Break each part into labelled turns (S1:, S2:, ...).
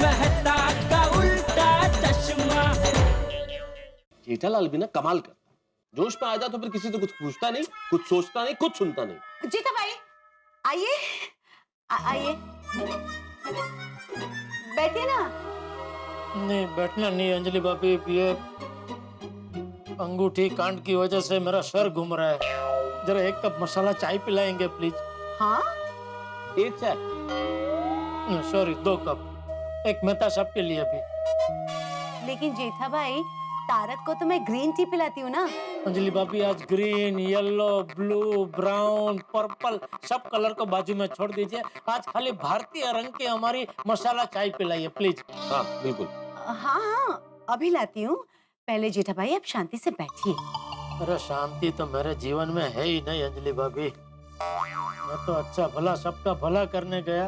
S1: मेहता का उल्टा चश्मा।
S2: जेठालाल भी ना कमाल कर, जोश में आ जा तो फिर किसी से कुछ पूछता नहीं, कुछ सोचता नहीं, कुछ सुनता नहीं।
S3: जीता भाई आइए, आइए बैठिए ना।
S4: नहीं बैठना नहीं अंजलि भाभी, ये अंगूठी कांड की वजह से मेरा सर घूम रहा है। जरा एक कप मसाला चाय पिलाएंगे प्लीज?
S3: हाँ
S2: एक चाय?
S4: सॉरी 2 कप, एक मेहता साहब के लिए भी।
S3: लेकिन जेठा भाई तारक को तो मैं ग्रीन टी पिलाती हूँ ना।
S4: अंजलि भाभी आज green, yellow, blue, brown, purple सब कलर को बाजू में छोड़ दीजिए। आज खाली भारतीय रंग की हमारी मसाला चाय पिलाइए प्लीज।
S2: हाँ बिल्कुल।
S3: हाँ हाँ अभी लाती हूँ, पहले जेठा भाई आप शांति से बैठिए।
S4: अरे शांति तो मेरे जीवन में है ही नहीं अंजलि भाभी। मैं तो अच्छा भला सबका भला करने गया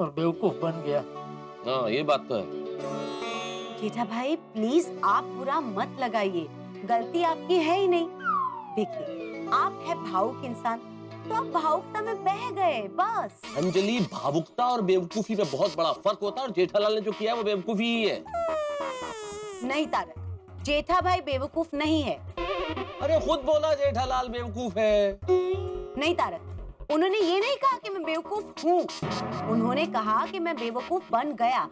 S4: और बेवकूफ बन गया।
S2: हाँ ये बात तो है।
S3: जेठा भाई प्लीज आप बुरा मत लगाइए, गलती आपकी है ही नहीं। देखिए आप है भावुक इंसान, तो आप भावुकता में बह गए बस।
S2: अंजलि, भावुकता और बेवकूफी में बहुत बड़ा फर्क होता है और जेठालाल ने जो किया है वो बेवकूफी ही है।
S3: नहीं तारक, जेठा भाई बेवकूफ नहीं है।
S2: अरे खुद बोला जेठालाल बेवकूफ है।
S3: नहीं तारक, उन्होंने ये नहीं कहा कि मैं बेवकूफ हूँ, उन्होंने कहा कि मैं बेवकूफ बन गया।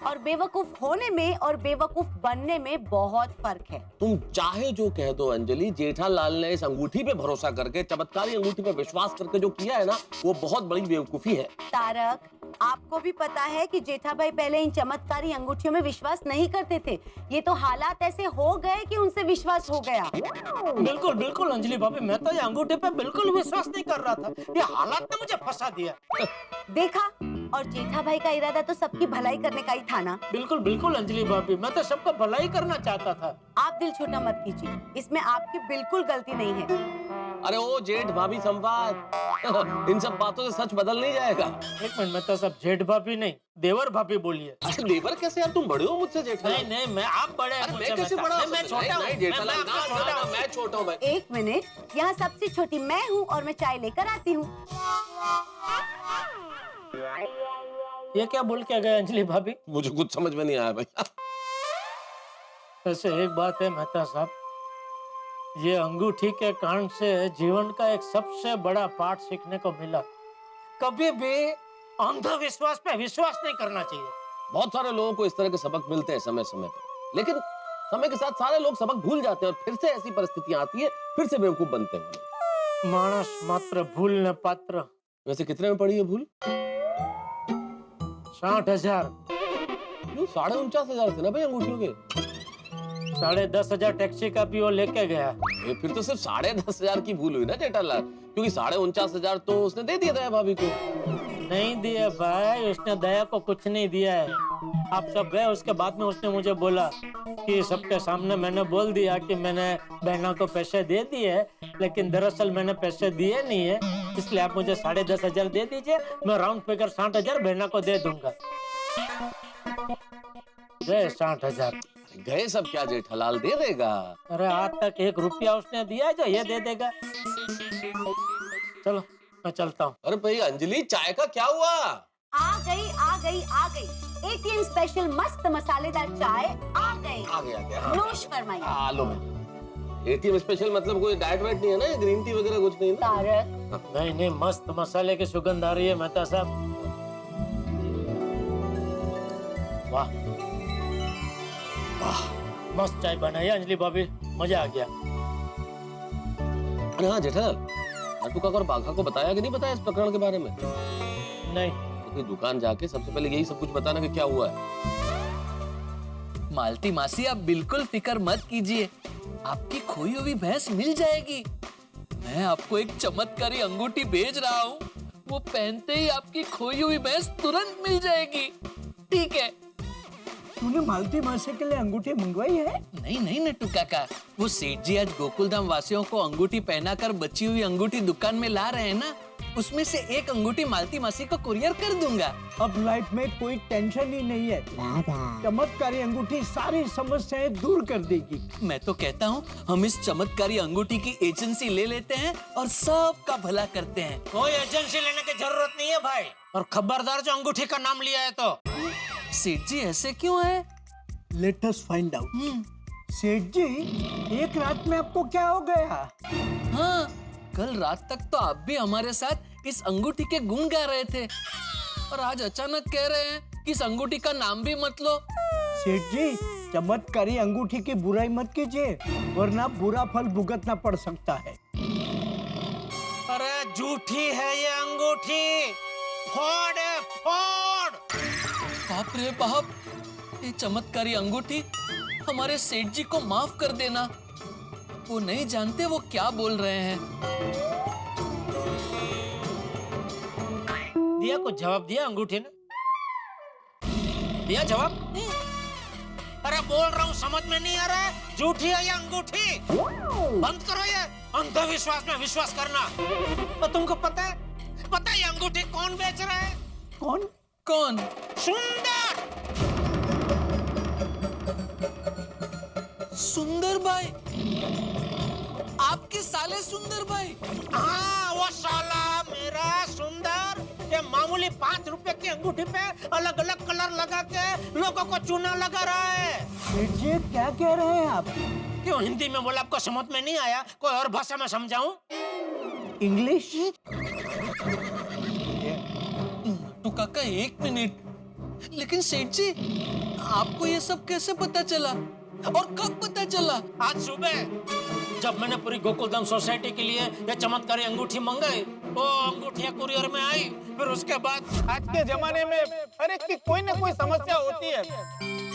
S3: और बेवकूफ होने में और बेवकूफ बनने में बहुत फर्क है।
S2: तुम चाहे जो कह दो अंजलि, जेठालाल ने इस अंगूठी पे भरोसा करके, चमत्कारी अंगूठी पे विश्वास करके जो किया है ना, वो बहुत बड़ी बेवकूफी है।
S3: तारक आपको भी पता है कि जेठा भाई पहले इन चमत्कारी अंगूठियों में विश्वास नहीं करते थे। ये तो हालात ऐसे हो गए कि उनसे विश्वास हो गया।
S4: बिल्कुल बिल्कुल अंजलि भाभी, मैं तो ये अंगूठे पे बिल्कुल विश्वास नहीं कर रहा था। ये हालात ने मुझे फंसा दिया।
S3: देखा, और जेठा भाई का इरादा तो सबकी भलाई करने का ही था ना।
S4: बिल्कुल बिल्कुल अंजलि भाभी, मैं तो सबका भलाई करना चाहता था।
S3: आप दिल छोटा मत कीजिए, इसमें आपकी बिल्कुल गलती नहीं है।
S2: अरे ओ जेठ भाभी संवाद इन सब बातों से सच बदल नहीं जाएगा।
S4: एक मिनट, मैं तो सब जेठ भाभी नहीं देवर भाभी बोलिए।
S2: अरे देवर कैसे यार, तुम बड़े हो मुझसे जेठालाल।
S4: नहीं नहीं, मैं आप बड़े हैं
S2: मैं कैसे बड़ा हूं?
S4: मैं छोटा हूं।
S2: नहीं जेठालाल, मैं छोटा हूं भाई।
S3: एक मिनट, यहाँ सबसे छोटी मैं हूँ और मैं चाय लेकर आती हूँ।
S4: ये क्या बोल के गए अंजलि भाभी?
S2: मुझे कुछ समझ में नहीं आया भाई।
S4: वैसे एक बात है मेहता साहब, ये अंगूठी के कारण से जीवन का एक सबसे बड़ा पाठ सीखने को मिला। कभी भी अंधविश्वास पे विश्वास नहीं करना चाहिए।
S2: बहुत सारे लोगों को इस तरह के सबक मिलते हैं समय समय पर, लेकिन समय के साथ सारे लोग सबक भूल जाते हैं और फिर से ऐसी परिस्थितियां आती है, फिर से बेवकूफ बनते हैं।
S4: मानस मात्र भूलने पात्र।
S2: वैसे कितने में पड़ी है भूल?
S4: 60,000।
S2: 49,500 थे ना भाई अंगूठियों के।
S4: 10,500 टैक्सी का भी वो लेके गया।
S2: फिर तो सिर्फ 10,500 की भूल हुई ना जेठालाल, क्योंकि 49,500 तो उसने दे दिया था भाभी को।
S4: नहीं दिया भाई, उसने दया को कुछ नहीं दिया है। आप सब गए, उसके बाद में उसने मुझे बोला कि सबके सामने मैंने बोल दिया कि मैंने बहना को पैसे दे दिए, लेकिन दरअसल मैंने पैसे दिए नहीं है, इसलिए आप मुझे 10,500 दे दीजिए, मैं राउंड फिगर 60,000 बहना को दे दूंगा। 60,000
S2: गए सब क्या, जेठालाल दे देगा।
S4: अरे आज तक 1 रुपया उसने दिया जो ये दे देगा। चलो मैं चलता हूँ।
S2: अरे भाई अंजलि, चाय का क्या हुआ?
S3: आ गई आ गई आ गई, एटीएम स्पेशल मस्त मसालेदार चाय आ गई।
S2: आ गया।
S3: नोश फरमाइए।
S2: लो भाई। एटीएम स्पेशल मतलब कोई डाइट वाइट नहीं है ना, ग्रीन टी वगैरह कुछ नहीं ना?
S3: तारक
S4: नहीं नहीं, मस्त मसाले की सुगंध आ रही है मेहता साहब। वाह वाह, मस्त चाय बनाई अंजलि भाभी, मजा आ गया।
S2: अरे हाँ जेठालाल, नट्टू काका और बाघा को बताया कि नहीं बताया इस प्रकरण के बारे में?
S4: नहीं।
S2: तो दुकान जाके सबसे पहले यही सब कुछ बताना कि क्या हुआ है।
S1: मालती मासी, आप बिल्कुल फिक्र मत कीजिए, आपकी खोई हुई भैंस मिल जाएगी। मैं आपको एक चमत्कारी अंगूठी भेज रहा हूँ, वो पहनते ही आपकी खोई हुई भैंस तुरंत मिल जाएगी। ठीक है?
S5: तूने मालती मासी के लिए अंगूठी मंगवाई है?
S1: नहीं नहीं नट्टू काका, वो सेठ जी आज गोकुलधाम वासियों को अंगूठी पहनाकर बची हुई अंगूठी दुकान में ला रहे हैं ना, उसमें से एक अंगूठी मालती मासी को कुरियर कर दूंगा।
S5: अब लाइफ में कोई टेंशन ही नहीं है। चमत्कारी अंगूठी सारी समस्याएं दूर कर देगी।
S1: मैं तो कहता हूँ हम इस चमत्कारी अंगूठी की एजेंसी ले लेते हैं और सबका भला करते हैं।
S4: कोई एजेंसी लेने की जरूरत नहीं है भाई, और खबरदार जो अंगूठी का नाम लिया है तो।
S1: सेठ जी ऐसे क्यों है?
S5: Let us find out. सेठ जी, एक रात में आपको क्या हो गया?
S1: हाँ, कल रात तक तो आप भी हमारे साथ इस अंगूठी के गुण गा रहे थे और आज अचानक कह रहे हैं कि इस अंगूठी का नाम भी मत लो।
S5: सेठ जी, चमत्कारी अंगूठी की बुराई मत कीजिए, वरना बुरा फल भुगतना पड़ सकता है।
S4: अरे झूठी है ये अंगूठी, फोड़ है, फोड़।
S1: बाप रे बाप, ये चमत्कारी अंगूठी हमारे सेठ जी को माफ कर देना। वो नहीं जानते वो क्या बोल रहे हैं।
S4: दिया कुछ जवाब दिया अंगूठी ने? दिया जवाब? अरे बोल रहा हूँ, समझ में नहीं आ रहा है? झूठी है ये अंगूठी, बंद करो ये अंधविश्वास में विश्वास करना। तो तुमको पता है ये अंगूठी कौन बेच रहा है?
S5: कौन?
S1: कौन?
S4: सुंदर।
S1: सुंदर भाई, आपके साले सुंदर भाई।
S4: हाँ, वो साला मेरा सुंदर ये मामूली 5 रुपए की अंगूठी पे अलग अलग कलर लगा के लोगों को चूना लगा रहा है।
S5: सेठ जी, क्या कह रहे हैं आप?
S4: क्यों हिंदी में बोला, आपको समझ में नहीं आया? कोई और भाषा में समझाऊं?
S5: इंग्लिश?
S1: तो काका एक मिनट, लेकिन सेठ जी आपको ये सब कैसे पता चला और कब पता चला?
S4: आज सुबह जब मैंने पूरी गोकुलधाम सोसाइटी के लिए ये चमत्कारी अंगूठी मंगाई, वो अंगूठियां कुरियर में आई, फिर उसके बाद
S6: आज के जमाने में हर एक की कोई ना कोई समस्या होती है,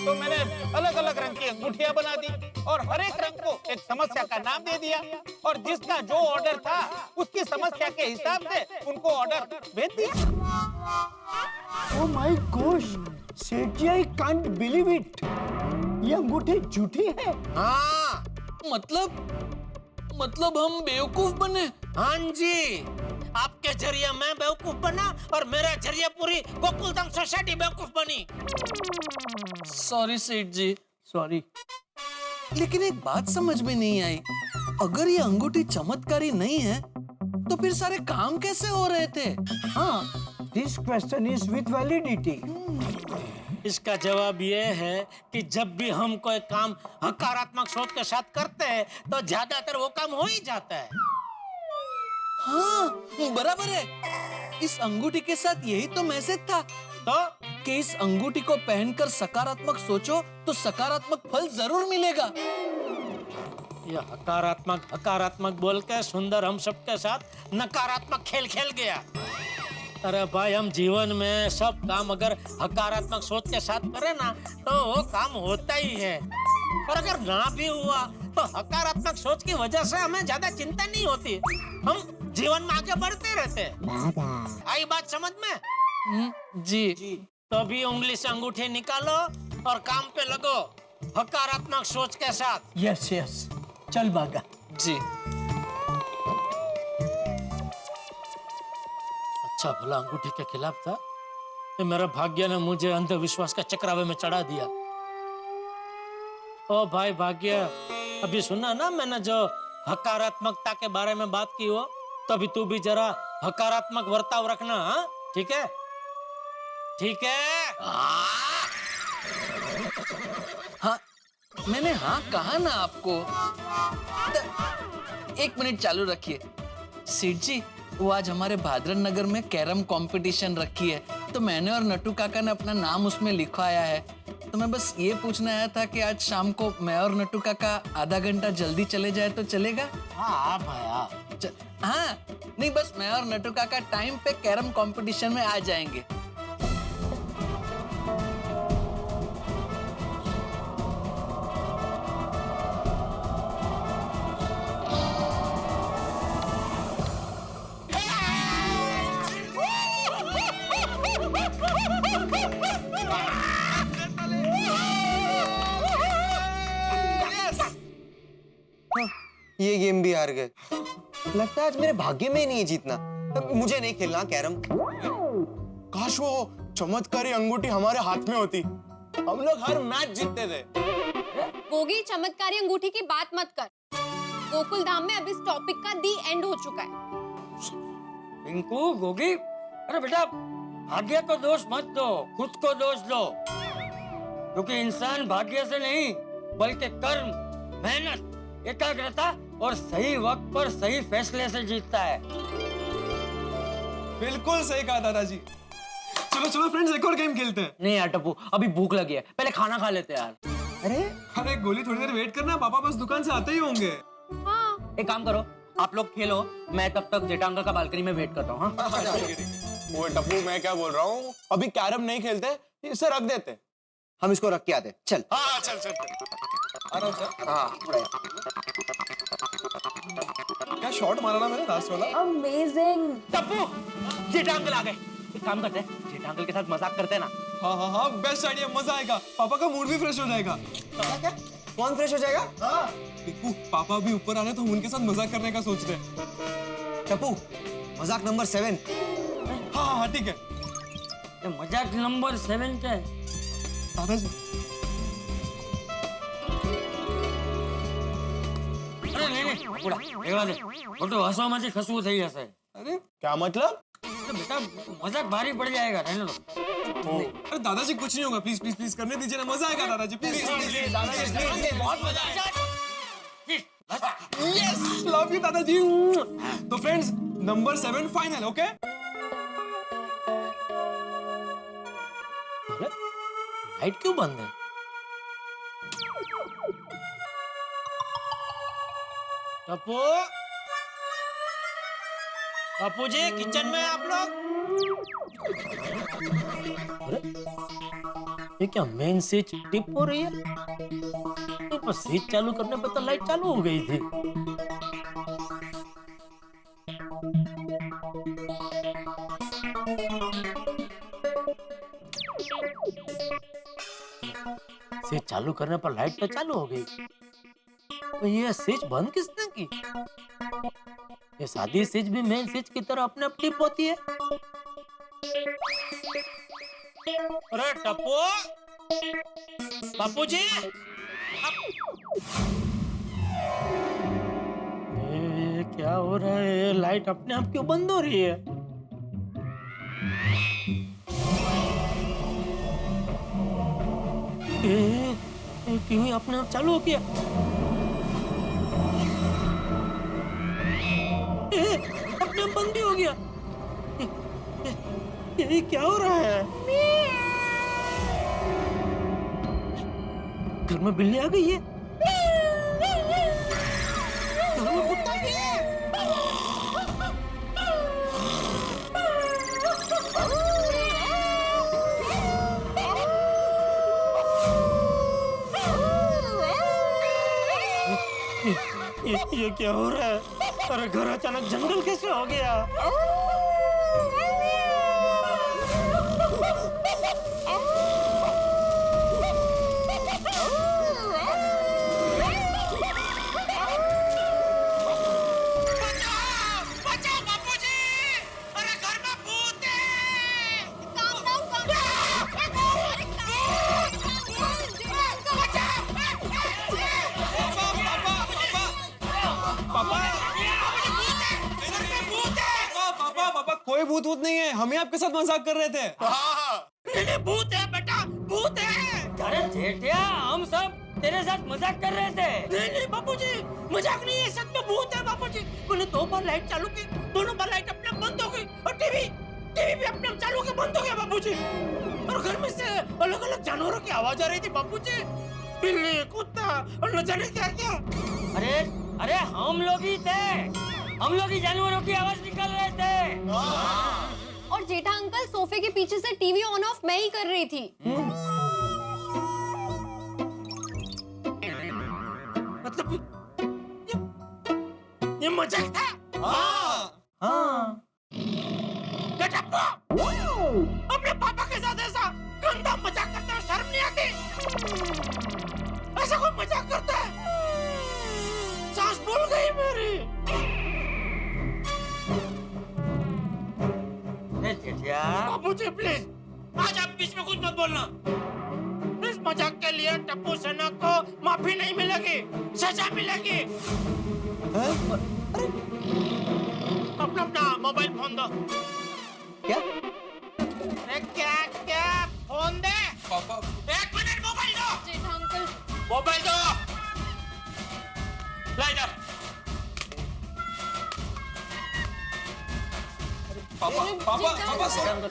S6: तो मैंने अलग अलग रंग की अंगूठियां बना दी और हर एक रंग को एक समस्या का नाम दे दिया और जिसका जो ऑर्डर था उसकी समस्या के हिसाब से उनको ऑर्डर भेज दिया।
S5: ओह माय गॉश, सेठ जी, आई कांट बिलीव इट। ये अंगूठी झूठी है।
S4: हाँ,
S1: मतलब हम बेवकूफ बने।
S4: हाँ जी, आपके जरिए मैं बेवकूफ बना और मेरे जरिए पूरी गोकुलधाम सोसाइटी बेवकूफ बनी।
S1: सॉरी सेठ जी।
S5: सॉरी।
S1: लेकिन एक बात समझ में नहीं आई, अगर ये अंगूठी चमत्कारी नहीं है तो फिर सारे काम कैसे हो रहे थे?
S5: हाँ, this question is with validity.
S4: इसका जवाब ये है कि जब भी हम कोई काम हकारात्मक सोच के साथ करते हैं तो ज्यादातर वो काम हो ही जाता है।
S1: हाँ, बराबर है। इस अंगूठी के साथ यही तो मैसेज था
S4: तो
S1: कि इस अंगूठी को पहनकर सकारात्मक सोचो तो सकारात्मक फल जरूर मिलेगा।
S4: ये हकारात्मक बोल के सुंदर हम सबके साथ नकारात्मक खेल खेल गया। अरे भाई, हम जीवन में सब काम अगर हकारात्मक सोच के साथ करें ना तो वो काम होता ही है, और अगर ना भी हुआ तो हकारात्मक सोच की वजह से हमें ज्यादा चिंता नहीं होती, हम जीवन में आगे बढ़ते रहते हैं। आई बात समझ में?
S1: जी।
S4: तो अभी उंगली से अंगूठी निकालो और काम पे लगो हकारात्मक सोच के साथ।
S5: यस यस, चल भागा।
S1: जी।
S4: अच्छा भला अंगूठी के खिलाफ था, ये मेरे भाग्य ने मुझे अंधविश्वास के चक्रावे में चढ़ा दिया। ओ भाई भाग्य, अभी सुना ना मैंने जो हकारात्मकता के बारे में बात की हो, तो अभी तू भी जरा हकारात्मक वर्ताव रखना। हाँ, ठीक है? ठीक है?
S1: हाँ, मैंने हाँ कहा ना आपको। एक मिनट चालू रखिए। सेठ जी, वो आज हमारे भादरन नगर में कैरम कंपटीशन रखी है, तो मैंने और नट्टू काका ने अपना नाम उसमें लिखवाया है। तो मैं बस ये पूछना आया था कि आज शाम को मैं और नट्टू काका आधा घंटा जल्दी चले जाए तो चलेगा?
S4: हाँ भाया।
S1: हाँ, नहीं बस मैं और नट्टू काका टाइम पे कैरम कंपटीशन में आ जाएंगे।
S7: ये गेम भी हार गए। लगता है आज मेरे भाग्य में ही नहीं है जीतना। मुझे नहीं खेलना कैरम।
S8: काश वो चमत्कारी अंगूठी हमारे हाथ में होती, हम लोग हर मैच जीतते थे।
S9: गोगी, चमत्कारी अंगूठी की बात मत कर। गोकुल धाम में अब इस टॉपिक का दी एंड हो चुका है।
S4: पिंकू, गोगी, अरे बेटा भाग्य को दोष मत दो, खुद को दोष दो। क्योंकि इंसान भाग्य से नहीं बल्कि कर्म, मेहनत, एकाग्रता और सही वक्त पर सही फैसले से जीतता है।
S8: बिल्कुल सही कहा दादाजी। चलो चलो फ्रेंड्स, एक और गेम खेलते हैं।
S1: नहीं यार टप्पू, अभी भूख लगी है, पहले खाना खा लेते हैं यार।
S8: अरे गोली, थोड़ी देर वेट करना, पापा बस दुकान से आते ही होंगे।
S9: हाँ,
S1: एक काम करो, आप लोग खेलो, मैं तब तक जेठा अंकल का बालकनी में वेट करता हूँ। हाँ?
S8: वो टप्पू, मैं क्या बोल रहा हूँ, अभी कैरम नहीं खेलते, इसे रख देते।
S7: हम इसको रख के आते। चल।
S8: हाँ चल चल आराम से।
S7: हाँ।
S8: क्या शॉट मारा ना मैंने लास्ट वाला।
S3: अमेजिंग।
S1: टप्पू, जेठा अंकल आ गए। एक काम करते हैं, जेठा अंकल के साथ मजाक करते हैं ना।
S8: हाँ हाँ हाँ, बेस्ट आइडिया, मजा आएगा। पापा का मूड भी फ्रेश हो जाएगा।
S7: क्या? कौन फ्रेश हो जाएगा?
S8: हाँ पिकू, पापा भी ऊपर आ रहे तो हम उनके साथ मजाक करने का सोच रहे हैं।
S7: टप्पू, मजाक नंबर 7।
S8: हाँ हाँ ठीक है।
S4: ये मजाक नंबर 7 क्या है?
S8: दादाजी,
S4: અરે નહીં નહીં બોલા રેવા દે ખોટું હસવામાંથી ખસવું થઈ જશે
S8: अरे क्या मतलब?
S4: अरे बेटा मजाक भारी पड़ जाएगा रहने दो
S8: अरे दादाजी कुछ नहीं होगा, प्लीज प्लीज प्लीज करने दीजिए ना, मजा आएगा दादाजी, प्लीज प्लीज।
S4: बहुत मजा आएगा
S8: यस, लव यू दादाजी। तो friends, number 7 final, okay?
S1: Light क्यों बंद है?
S6: टप्पू, टप्पू जी किचन में आप लोग?
S1: ये क्या मेन स्विच टिप हो रही है? नहीं, पर स्विच चालू करने पर तो लाइट चालू हो गई थी। स्विच चालू करने पर लाइट तो चालू हो गई, तो ये स्विच बंद किसने की? ये सादी स्विच भी मेन स्विच की तरह अपने आप टिप होती है।
S6: अरे टप्पू, बापू जी,
S1: ये क्या हो रहा है? लाइट अपने आप क्यों बंद हो रही है? टीवी अपने आप चालू हो गया। अपने आप बंद भी हो गया। ये क्या हो रहा है? घर में बिल्ली आ गई है। घर में कुत्ता भी है। ये क्या हो रहा है? अरे घर अचानक जंगल कैसे हो गया?
S8: पापा कोई भूत वूत नहीं है, हम ही आपके साथ मजाक कर रहे थे।
S4: नहीं भूत है बेटा, भूत है। अरे जेठिया, हम सब तेरे साथ मजाक कर रहे थे।
S1: नहीं बापूजी, मजाक नहीं है, सच में भूत है बापूजी। मैंने 2 बार लाइट चालू की, दोनों बार लाइट अपने आप बंद हो गई, और टीवी भी अपने आप चालू के बंद हो गया बापूजी। और घर में से अलग अलग जानवरों की आवाज आ रही थी बापूजी, बिल्ली, कुत्ता और न जाने क्या क्या।
S4: अरे अरे हम लोग ही थे, हम लोग ही जानवरों की आवाज निकाल रहे थे।
S9: और जेठा अंकल सोफे के पीछे से टीवी ऑन ऑफ मैं ही कर रही थी।
S1: मतलब ये मजाक था। हाँ। अपने पापा के साथ ऐसा गंदा मजाक करते हुए शर्म नहीं आती? ऐसा कोई मजाक करता है? सांस फूल गई मेरी।
S4: बोलना। इस मजाक के लिए टप्पू सेना को माफी नहीं मिलेगी, सजा मिलेगी। अपना अपना मोबाइल फोन दो।
S7: क्या?
S4: अरे क्या क्या फोन दे।
S8: पापा
S4: 1 मिनट मोबाइल दो।
S9: जेठा अंकल
S4: मोबाइल दो। ला इधर।
S8: पापा पापा पापा सॉरी।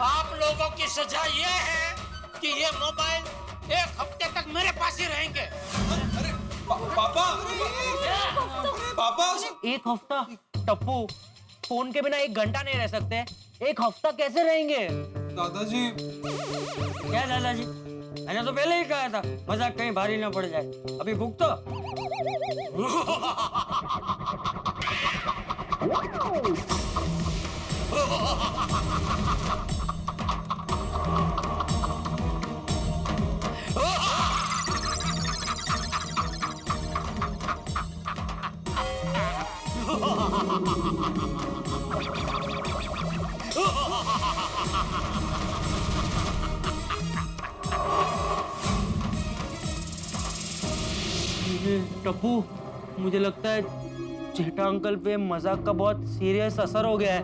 S4: आप लोगों की सजा ये है कि ये मोबाइल 1 हफ्ते तक मेरे पास ही रहेंगे।
S8: अरे पापा पापा
S5: 1 हफ्ता? टप्पू, फोन के बिना 1 घंटा नहीं रह सकते। 1 हफ्ता कैसे रहेंगे?
S8: दादाजी
S10: क्या दादाजी, मैंने तो पहले ही कहा था मजाक कहीं भारी ना पड़ जाए। अभी भूख तो
S5: टप्पू, मुझे लगता है जेठा अंकल पे मजाक का बहुत सीरियस असर हो गया है।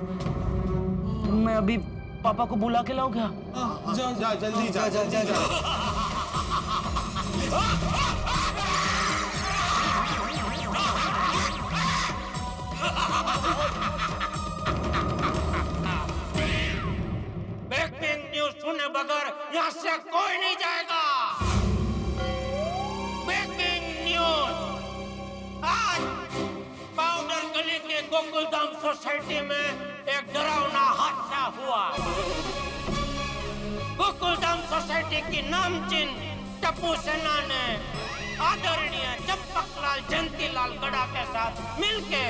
S5: मैं अभी पापा को बुला के लाऊं क्या?
S8: जा जा जल्दी जा जा जा जा।
S4: ब्रेकिंग न्यूज सुने बगैर यहाँ से कोई नहीं जाएगा। ब्रेकिंग न्यूज, आज पाउडर गली के गोकुलधाम सोसाइटी में एक डरावना हादसा हुआ। गोकुलधाम सोसाइटी की नामचीन टप्पू सेना ने आदरणीय चंपकलाल जयंतीलाल गड़ा के साथ मिलके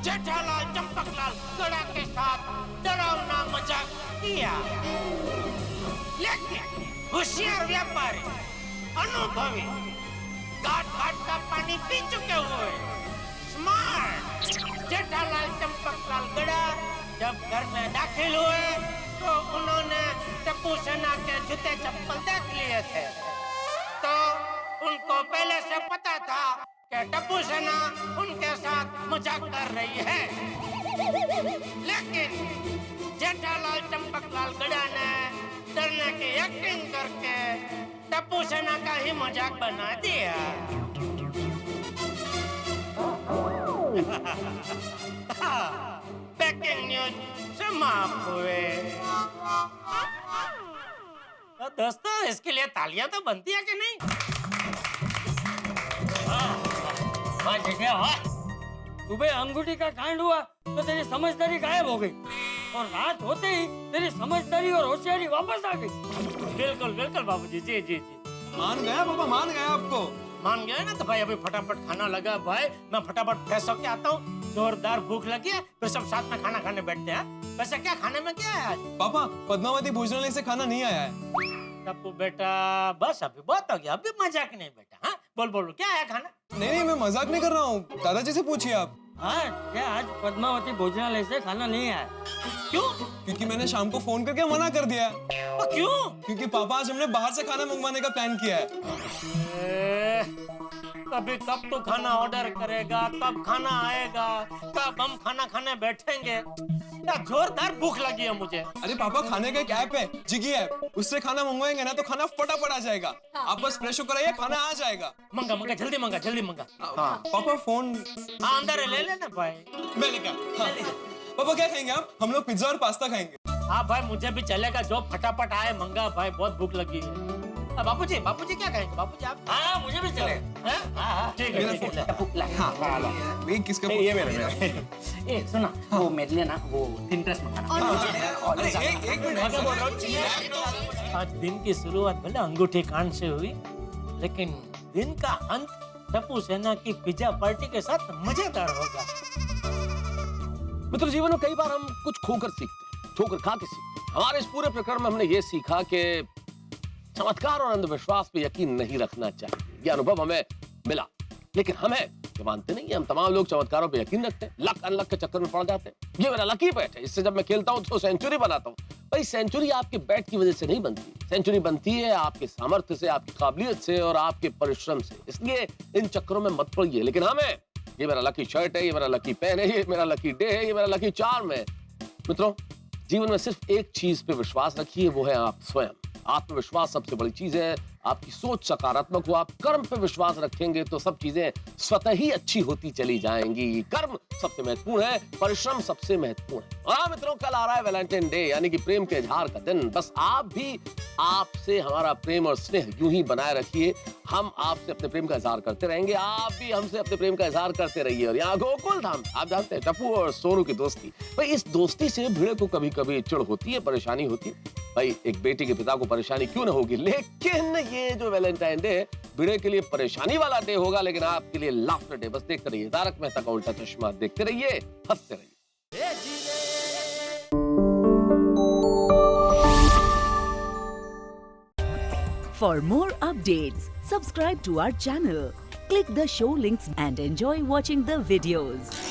S4: जेठालाल चंपकलाल गड़ा के साथ डरावना मजाक किया। लेकिन होशियार व्यापारी, अनुभवी, घाट घाट का पानी पी चुके हुए स्मार्ट जेठालाल चंपकलाल गड़ा जब घर में दाखिल हुए तो उन्होंने टप्पू सेना के जूते चप्पल देख लिए थे। तो उनको पहले से पता था कि टप्पू सेना उनके साथ मजाक कर रही है। लेकिन जेठालाल चंपकलाल गड़ा ने डरने की एक्टिंग करके टप्पू सेना का ही मजाक बना दिया। ब्रेकिंग न्यूज समाप्त हुए। तो दोस्तों, इसके लिए तालियां तो बनती है कि नहीं?
S10: वाह जेठा वाह। सुबह अंगूठी का कांड हुआ तो तेरी समझदारी गायब हो गई और रात होते ही तेरी समझदारी और होशियारी वापस आ गई।
S4: बिल्कुल बिल्कुल बाबूजी, जी जी जी।
S8: मान गया पापा, मान गया आपको।
S4: मान गया ना तो भाई अभी फटाफट खाना लगा भाई। मैं फटाफट फ्रेश होके आता हूँ। जोरदार भूख लगी है, फिर सब साथ में खाना खाने बैठते हैं। वैसे क्या खाने में क्या है आज?
S8: पापा पद्मावती भोजनालय से खाना नहीं आया है।
S4: टप्पू बेटा, बस अभी बहुत हो गया, अभी मजाक नहीं बेटा। हाँ बोल बोलो, क्या है खाना?
S8: नहीं मैं मजाक नहीं कर रहा हूँ, दादाजी से पूछिए आप।
S10: हाँ क्या आज पद्मावती भोजनालय से खाना नहीं आया?
S4: क्यों?
S8: क्योंकि मैंने शाम को फोन करके मना कर दिया।
S4: क्यों?
S8: क्योंकि पापा आज हमने बाहर से खाना मंगवाने का प्लान किया है।
S4: अभी कब तू खाना ऑर्डर करेगा, कब खाना आएगा, कब हम खाना खाने बैठेंगे? यार जोरदार भूख लगी है मुझे।
S8: अरे पापा खाने का एक ऐप है, जिगी ऐप, उससे खाना मंगवाएंगे ना तो खाना फटाफट आ जाएगा। आप बस फ्रेश होकर आइए, खाना आ जाएगा।
S4: मंगा मंगा जल्दी मंगा, जल्दी मंगा।
S8: हाँ पापा फोन
S4: हाँ अंदर है, ले लेना भाई।
S8: मैं लेकर। हाँ पापा क्या खाएंगे आप? हम लोग पिज्जा और पास्ता खाएंगे।
S4: हाँ भाई मुझे भी चलेगा, जो फटाफट आए मंगा भाई, बहुत भूख लगी है। बापूजी, बापूजी क्या कहेंगे? बापूजी आप?
S10: हाँ मुझे भी चलेगा।
S4: हाँ ठीक है, ठीक है।
S8: ये किसका? ये मेरा।
S5: ए सुना, वो मेरे लिए ना वो थिन ड्रेस मंगाना।
S8: अरे एक मिनट।
S4: आज दिन की शुरुआत भले अंगूठी कांड से हुई, लेकिन दिन का अंत टप्पू सेना की पिज्जा पार्टी के साथ मजेदार होगा।
S2: मित्र, जीवन में कई बार हम कुछ खोकर सीखते हैं, ठोकर खा के सीखते हैं। हमारे इस पूरे प्रकरण में हमने ये सीखा कि चमत्कार और अंधविश्वास पे यकीन नहीं रखना चाहिए। यह अनुभव हमें मिला, लेकिन हमें ये मानते नहीं। हम तमाम लोग चमत्कारों पे यकीन रखते हैं, लक अनलक के चक्कर में पड़ जाते हैं। ये मेरा लकी बैट है, इससे जब मैं खेलता हूँ तो सेंचुरी बनाता हूँ। भाई सेंचुरी आपके बैट की वजह से नहीं बनती, सेंचुरी बनती है आपके सामर्थ्य से, आपकी काबिलियत से और आपके परिश्रम से। इसलिए इन चक्करों में मत पड़िए। लेकिन हाँ, मैं ये मेरा लकी शर्ट है, ये मेरा लकी पेन है, ये मेरा लकी डे है, ये मेरा लकी चार्म है। मित्रों, जीवन में सिर्फ एक चीज पे विश्वास रखिए, वो है आप स्वयं। आत्मविश्वास सबसे बड़ी चीज है। आपकी सोच सकारात्मक हो, आप कर्म पे विश्वास रखेंगे तो सब चीजें स्वतः ही अच्छी होती चली जाएंगी। कर्म सबसे महत्वपूर्ण है, परिश्रम सबसे महत्वपूर्ण है। और हाँ मित्रों, कल आ रहा है वैलेंटाइन डे, यानी कि प्रेम के इजहार का दिन। बस आप भी आपसे हमारा प्रेम और स्नेह यूं ही बनाए रखिए। हम आपसे अपने प्रेम का इजहार करते रहेंगे, आप भी हमसे अपने प्रेम का इजहार करते रहिए। और यहाँ गोकुल धाम, आप जानते हैं टप्पू और सोनू की दोस्ती, भाई इस दोस्ती से भिड़े को कभी कभी चिढ़ होती है, परेशानी होती है। भाई एक बेटी के पिता को परेशानी क्यों ना होगी, लेकिन ये जो वैलेंटाइन डे भिड़े के लिए परेशानी वाला डे होगा, लेकिन आपके लिए लाफ्टर डे। बस देखते रहिए तारक मेहता का उल्टा चश्मा, देखते रहिए, हंसते रहिए।
S11: For more updates, subscribe to our channel, click the show links and enjoy watching the videos.